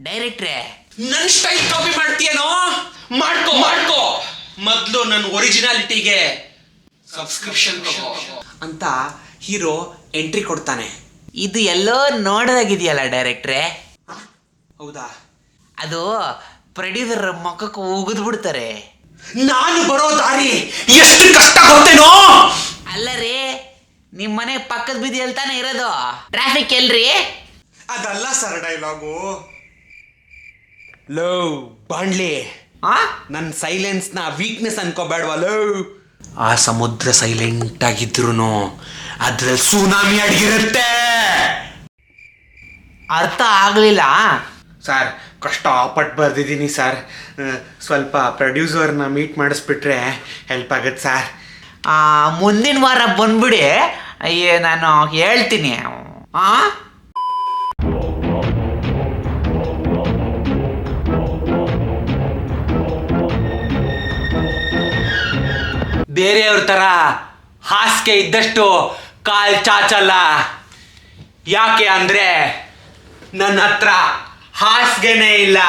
ಡೈರೆಕ್ಟ್ರೆ, ನನ್ style copy ಮಾಡ್ತೀಯನೋ? ಮಾಡ್ಕೋ ಮಾಡ್ಕೋ. ಮೊದ್ಲು ನನ್ನ ಒರಿಜಿನಾಲಿಟಿಗೆ ಸಬ್ಸ್ಕ್ರಿಪ್ಷನ್ ಅಂತ ಹೀರೋ ಎಂಟ್ರಿ ಕೊಡ್ತಾನೆ. ಇದು ಎಲ್ಲೋ ನೋಡೋದಾಗಿದೆಯಲ್ಲ ಡೈರೆಕ್ಟ್ರೆ. ಹೌದಾ? ಅದು ಪ್ರೊಡ್ಯೂಸರ್ ಮುಖಕ್ಕೆ ಉಗಿದು ಬಿಡ್ತಾರೆ. ನಾನು ಬರೋ ದಾರಿ ಎಷ್ಟು ಕಷ್ಟ ಗೊತ್ತೇನೋ? ಅಲ್ಲ ರೀ, ನಿಮ್ಮ ಮನೆ ಪಕ್ಕದ ಬೀದಿಯಲ್ಲಿ ತಾನೇ ಇರೋದು, ಟ್ರಾಫಿಕ್ ಎಲ್ರಿ? ಅದಲ್ಲ ಸರ್ ಡೈಲಾಗು. ಲೋ ಬಾಂಡ್ಲಿ, ನನ್ನ ಸೈಲೆನ್ಸ್ನ ವೀಕ್ನೆಸ್ ಅನ್ಕೋಬೇಡವಾ? ಲೋ, ಆ ಸಮುದ್ರ ಸೈಲೆಂಟ್ ಆಗಿದ್ರು ಅದ್ರಲ್ಲಿ ಸುನಾಮಿ ಅಡಗಿರುತ್ತೆ. ಅರ್ಥ ಆಗ್ಲಿಲ್ಲ ಸರ್. ಕಷ್ಟಪಟ್ಟು ಬರ್ದಿದ್ದೀನಿ ಸರ್. ಸ್ವಲ್ಪ ಪ್ರೊಡ್ಯೂಸರ್ನ ಮೀಟ್ ಮಾಡಿಸ್ಬಿಟ್ರೆ ಹೆಲ್ಪ್ ಆಗತ್ತೆ ಸರ್. ಮುಂದಿನ ವಾರ ಬಂದ್ಬಿಡಿ, ನಾನು ಹೇಳ್ತೀನಿ. ಬೇರೆಯವ್ರ ಥರ ಹಾಸಿಗೆ ಇದ್ದಷ್ಟು ಕಾಲ್ ಚಾಚಲ್ಲ. ಯಾಕೆ ಅಂದರೆ ನನ್ನ ಹತ್ರ ಹಾಸಿಗೆನೇ ಇಲ್ಲ.